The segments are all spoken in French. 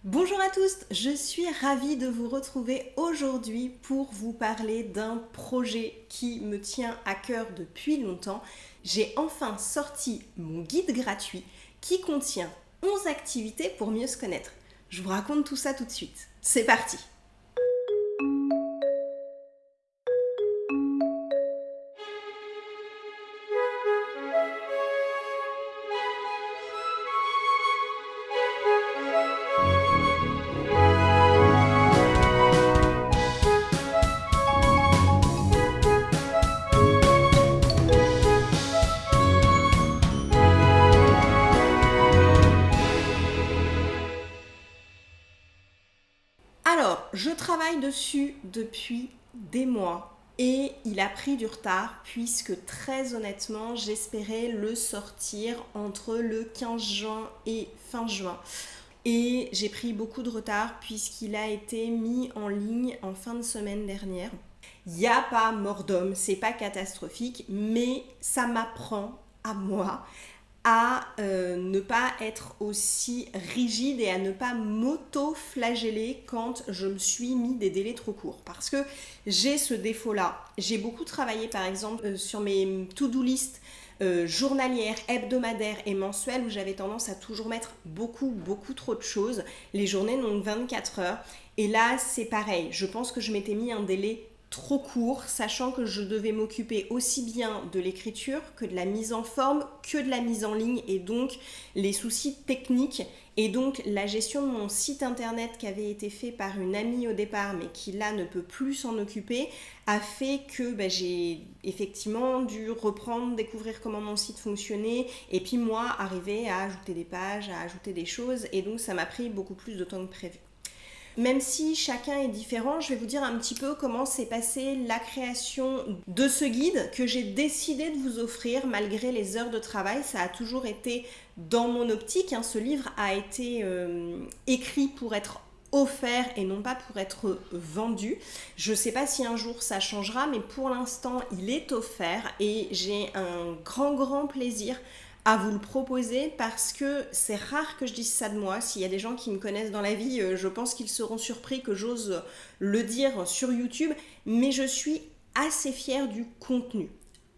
Bonjour à tous, je suis ravie de vous retrouver aujourd'hui pour vous parler d'un projet qui me tient à cœur depuis longtemps. J'ai enfin sorti mon guide gratuit qui contient 11 activités pour mieux se connaître. Je vous raconte tout ça tout de suite. C'est parti! Alors, je travaille dessus depuis des mois et il a pris du retard puisque très honnêtement, j'espérais le sortir entre le 15 juin et fin juin. Et j'ai pris beaucoup de retard puisqu'il a été mis en ligne en fin de semaine dernière. Il n'y a pas mort d'homme, c'est pas catastrophique, mais ça m'apprend à moi à ne pas être aussi rigide et à ne pas m'auto-flageller quand je me suis mis des délais trop courts. Parce que j'ai ce défaut-là. J'ai beaucoup travaillé par exemple sur mes to-do list journalières, hebdomadaires et mensuelles où j'avais tendance à toujours mettre beaucoup trop de choses. Les journées n'ont que 24 heures. Et là, c'est pareil. Je pense que je m'étais mis un délai trop court, sachant que je devais m'occuper aussi bien de l'écriture que de la mise en forme, que de la mise en ligne et donc les soucis techniques et donc la gestion de mon site internet qui avait été fait par une amie au départ mais qui là ne peut plus s'en occuper a fait que j'ai effectivement dû reprendre, découvrir comment mon site fonctionnait et puis moi arriver à ajouter des pages, à ajouter des choses et donc ça m'a pris beaucoup plus de temps que prévu. Même si chacun est différent, je vais vous dire un petit peu comment s'est passée la création de ce guide que j'ai décidé de vous offrir malgré les heures de travail. Ça a toujours été dans mon optique. Ce livre a été écrit pour être offert et non pas pour être vendu. Je ne sais pas si un jour ça changera, mais pour l'instant, il est offert et j'ai un grand plaisir à vous le proposer parce que c'est rare que je dise ça de moi. S'il y a des gens qui me connaissent dans la vie, je pense qu'ils seront surpris que j'ose le dire sur YouTube, mais je suis assez fière du contenu.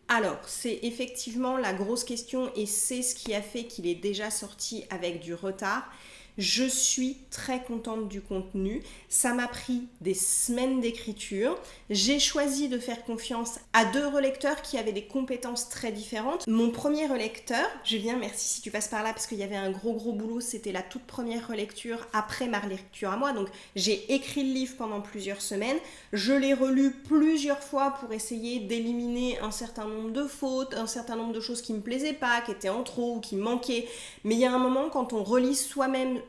Alors, c'est effectivement la grosse question et c'est ce qui a fait qu'il est déjà sorti avec du retard. Je suis très contente du contenu. Ça m'a pris des semaines d'écriture. J'ai choisi de faire confiance à 2 relecteurs qui avaient des compétences très différentes. Mon premier relecteur, Julien, merci si tu passes par là parce qu'il y avait un gros boulot. C'était la toute première relecture après ma relecture à moi. Donc j'ai écrit le livre pendant plusieurs semaines. Je l'ai relu plusieurs fois pour essayer d'éliminer un certain nombre de fautes, un certain nombre de choses qui me plaisaient pas, qui étaient en trop ou qui manquaient. Mais il y a un moment quand on relit soi-même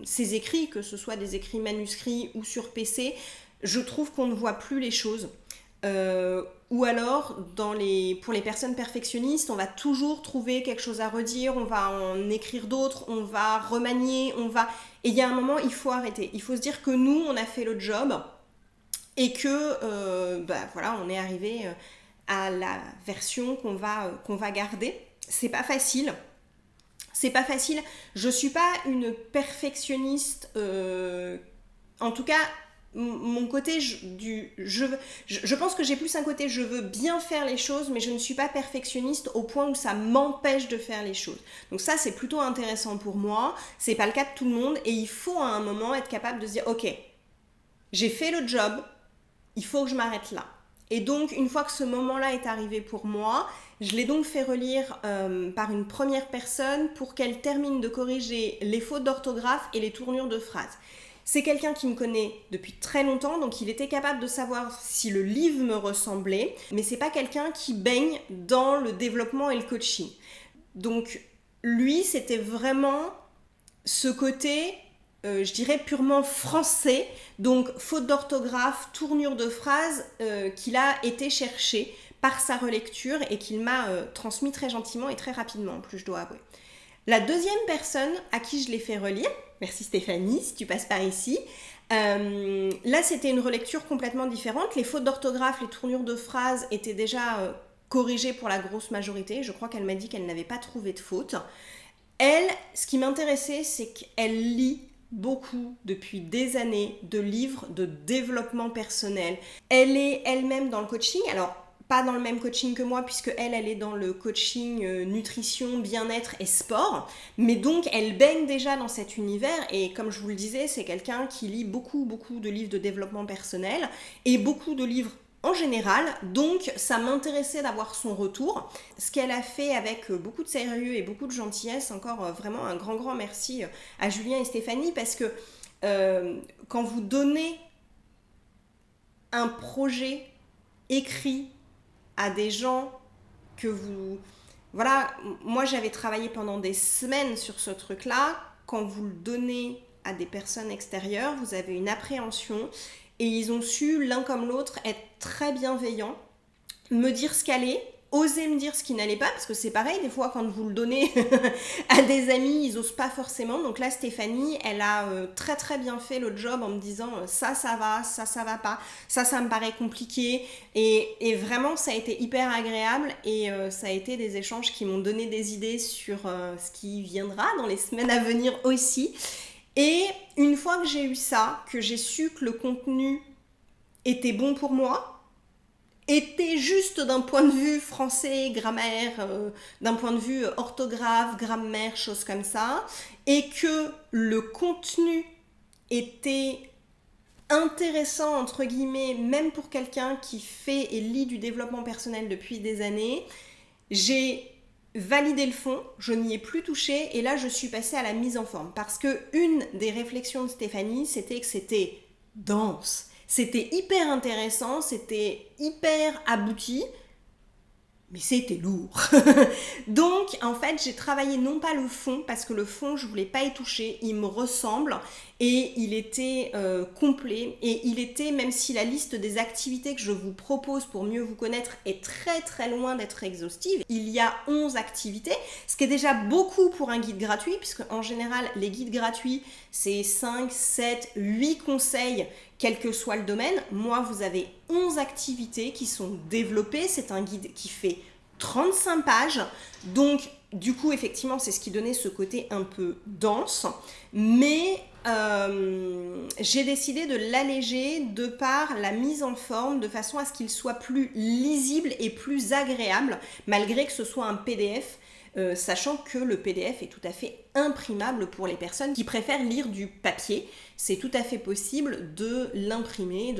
ses écrits, que ce soit des écrits manuscrits ou sur PC, je trouve qu'on ne voit plus les choses. Ou alors, pour les personnes perfectionnistes, on va toujours trouver quelque chose à redire, on va en écrire d'autres, on va remanier, Et il y a un moment, il faut arrêter. Il faut se dire que nous, on a fait le job et que, voilà, on est arrivé à la version qu'on va garder. C'est pas facile. Je suis pas une perfectionniste. En tout cas, mon côté je pense que j'ai plus un côté je veux bien faire les choses, mais je ne suis pas perfectionniste au point où ça m'empêche de faire les choses. Donc ça, c'est plutôt intéressant pour moi. C'est pas le cas de tout le monde et il faut à un moment être capable de se dire ok, j'ai fait le job, il faut que je m'arrête là. Et donc, une fois que ce moment-là est arrivé pour moi, je l'ai donc fait relire par une première personne pour qu'elle termine de corriger les fautes d'orthographe et les tournures de phrases. C'est quelqu'un qui me connaît depuis très longtemps, donc il était capable de savoir si le livre me ressemblait, mais c'est pas quelqu'un qui baigne dans le développement et le coaching. Donc, lui, c'était vraiment ce côté... je dirais purement français, donc faute d'orthographe, tournure de phrase qu'il a été chercher par sa relecture et qu'il m'a transmis très gentiment et très rapidement, en plus je dois avouer. La deuxième personne à qui je l'ai fait relire, merci Stéphanie si tu passes par ici, là c'était une relecture complètement différente, les fautes d'orthographe, les tournures de phrases étaient déjà corrigées pour la grosse majorité, je crois qu'elle m'a dit qu'elle n'avait pas trouvé de faute. Elle, ce qui m'intéressait, c'est qu'elle lit beaucoup depuis des années de livres de développement personnel. Elle est elle-même dans le coaching, alors pas dans le même coaching que moi puisque elle est dans le coaching nutrition, bien-être et sport, mais donc elle baigne déjà dans cet univers et comme je vous le disais, c'est quelqu'un qui lit beaucoup de livres de développement personnel et beaucoup de livres en général, donc ça m'intéressait d'avoir son retour. Ce qu'elle a fait avec beaucoup de sérieux et beaucoup de gentillesse, encore vraiment un grand merci à Julien et Stéphanie, parce que quand vous donnez un projet écrit à des gens que vous... Voilà, moi j'avais travaillé pendant des semaines sur ce truc-là. Quand vous le donnez à des personnes extérieures, vous avez une appréhension et ils ont su, l'un comme l'autre, être très bienveillants, me dire ce qu'allait, oser me dire ce qui n'allait pas, parce que c'est pareil, des fois quand vous le donnez à des amis, ils n'osent pas forcément. Donc là, Stéphanie, elle a très bien fait le job en me disant ça va, ça va pas, ça me paraît compliqué. Et vraiment, ça a été hyper agréable et ça a été des échanges qui m'ont donné des idées sur ce qui viendra dans les semaines à venir aussi. Et une fois que j'ai eu ça, que j'ai su que le contenu était bon pour moi, était juste d'un point de vue français, grammaire, d'un point de vue orthographe, grammaire, choses comme ça, et que le contenu était intéressant, entre guillemets, même pour quelqu'un qui fait et lit du développement personnel depuis des années, j'ai validé le fond, je n'y ai plus touché, et là je suis passée à la mise en forme. Parce que une des réflexions de Stéphanie, c'était que c'était dense. C'était hyper intéressant, c'était hyper abouti, mais c'était lourd. Donc, en fait, j'ai travaillé non pas le fond, parce que le fond, je voulais pas y toucher, il me ressemble, et il était complet, et il était, même si la liste des activités que je vous propose pour mieux vous connaître est très loin d'être exhaustive, il y a 11 activités, ce qui est déjà beaucoup pour un guide gratuit, puisque en général, les guides gratuits, c'est 5, 7, 8 conseils, quel que soit le domaine. Moi, vous avez 11 activités qui sont développées. C'est un guide qui fait 35 pages. Donc, du coup, effectivement, c'est ce qui donnait ce côté un peu dense. Mais j'ai décidé de l'alléger de par la mise en forme, de façon à ce qu'il soit plus lisible et plus agréable, malgré que ce soit un PDF. Sachant que le PDF est tout à fait imprimable pour les personnes qui préfèrent lire du papier. C'est tout à fait possible de l'imprimer,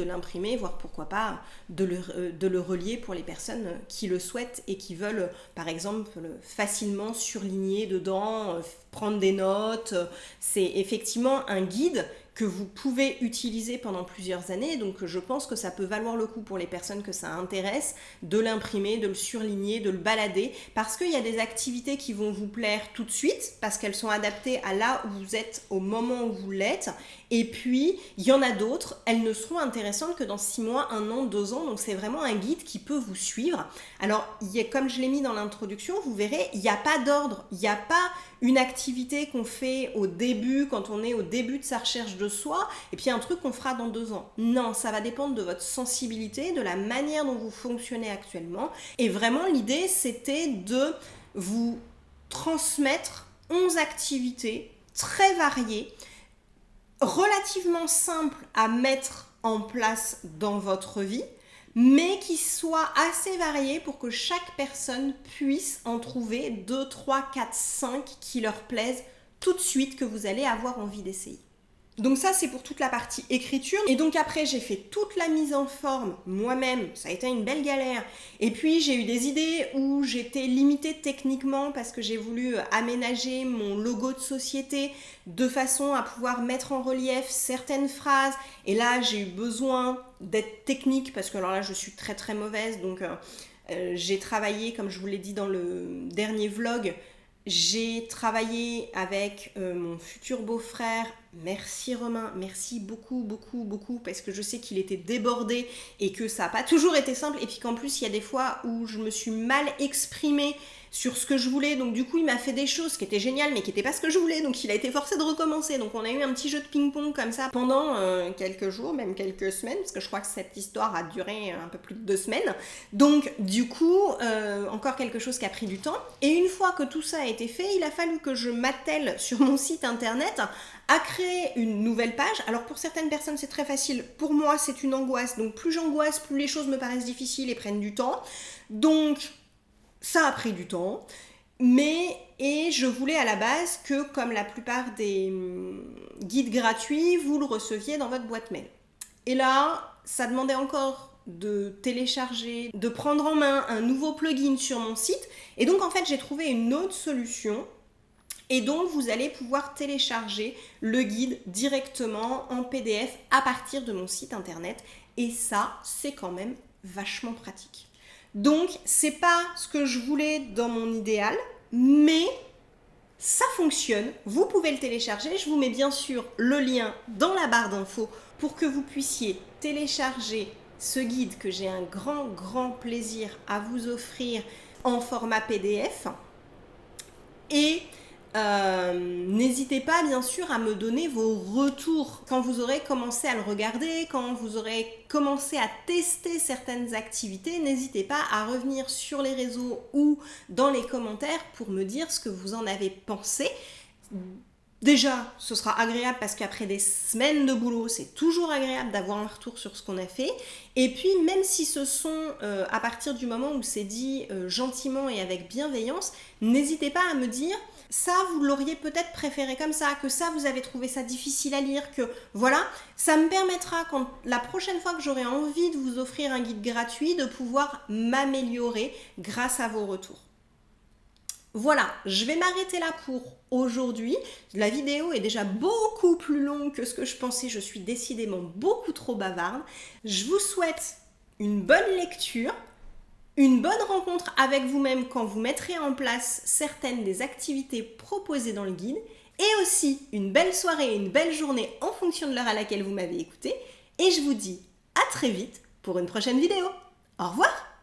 voire pourquoi pas de le relier pour les personnes qui le souhaitent et qui veulent, par exemple, facilement surligner dedans, prendre des notes. C'est effectivement un guide que vous pouvez utiliser pendant plusieurs années, donc je pense que ça peut valoir le coup pour les personnes que ça intéresse de l'imprimer, de le surligner, de le balader, parce qu'il y a des activités qui vont vous plaire tout de suite, parce qu'elles sont adaptées à là où vous êtes au moment où vous l'êtes, et puis il y en a d'autres, elles ne seront intéressantes que dans 6 mois, 1 an, 2 ans, donc c'est vraiment un guide qui peut vous suivre. Alors, comme je l'ai mis dans l'introduction, vous verrez, il n'y a pas d'ordre, il n'y a pas une activité qu'on fait au début, quand on est au début de sa recherche de soi, et puis un truc qu'on fera dans 2 ans. Non, ça va dépendre de votre sensibilité, de la manière dont vous fonctionnez actuellement. Et vraiment, l'idée, c'était de vous transmettre 11 activités très variées, relativement simples à mettre en place dans votre vie, mais qui soit assez varié pour que chaque personne puisse en trouver 2, 3, 4, 5 qui leur plaisent tout de suite, que vous allez avoir envie d'essayer. Donc ça, c'est pour toute la partie écriture. Et donc après, j'ai fait toute la mise en forme moi-même. Ça a été une belle galère. Et puis, j'ai eu des idées où j'étais limitée techniquement parce que j'ai voulu aménager mon logo de société de façon à pouvoir mettre en relief certaines phrases. Et là, j'ai eu besoin d'être technique parce que alors là, je suis très mauvaise. Donc, j'ai travaillé, comme je vous l'ai dit dans le dernier vlog, j'ai travaillé avec mon futur beau-frère. Merci Romain, merci beaucoup parce que je sais qu'il était débordé et que ça n'a pas toujours été simple et puis qu'en plus il y a des fois où je me suis mal exprimée sur ce que je voulais, donc du coup il m'a fait des choses qui étaient géniales mais qui n'étaient pas ce que je voulais, donc il a été forcé de recommencer. Donc on a eu un petit jeu de ping-pong comme ça pendant quelques jours, même quelques semaines, parce que je crois que cette histoire a duré un peu plus de 2 semaines. Donc du coup encore quelque chose qui a pris du temps, et une fois que tout ça a été fait, il a fallu que je m'attelle sur mon site internet à créer une nouvelle page. Alors pour certaines personnes c'est très facile, pour moi c'est une angoisse, donc plus j'angoisse, plus les choses me paraissent difficiles et prennent du temps. Donc ça a pris du temps, et je voulais à la base que, comme la plupart des guides gratuits, vous le receviez dans votre boîte mail. Et là, ça demandait encore de télécharger, de prendre en main un nouveau plugin sur mon site. Et donc en fait, j'ai trouvé une autre solution. Et donc, vous allez pouvoir télécharger le guide directement en PDF à partir de mon site internet. Et ça, c'est quand même vachement pratique. Donc, c'est pas ce que je voulais dans mon idéal, mais ça fonctionne. Vous pouvez le télécharger. Je vous mets bien sûr le lien dans la barre d'infos pour que vous puissiez télécharger ce guide que j'ai un grand plaisir à vous offrir en format PDF. Et n'hésitez pas bien sûr à me donner vos retours quand vous aurez commencé à le regarder, quand vous aurez commencé à tester certaines activités. N'hésitez pas à revenir sur les réseaux ou dans les commentaires pour me dire ce que vous en avez pensé. Déjà, ce sera agréable parce qu'après des semaines de boulot, c'est toujours agréable d'avoir un retour sur ce qu'on a fait. Et puis, même si ce sont à partir du moment où c'est dit gentiment et avec bienveillance, n'hésitez pas à me dire ça, vous l'auriez peut-être préféré comme ça, que ça, vous avez trouvé ça difficile à lire, que voilà, ça me permettra, quand la prochaine fois que j'aurai envie de vous offrir un guide gratuit, de pouvoir m'améliorer grâce à vos retours. Voilà, je vais m'arrêter là pour aujourd'hui. La vidéo est déjà beaucoup plus longue que ce que je pensais. Je suis décidément beaucoup trop bavarde. Je vous souhaite une bonne lecture, une bonne rencontre avec vous-même quand vous mettrez en place certaines des activités proposées dans le guide, et aussi une belle soirée et une belle journée en fonction de l'heure à laquelle vous m'avez écouté. Et je vous dis à très vite pour une prochaine vidéo. Au revoir!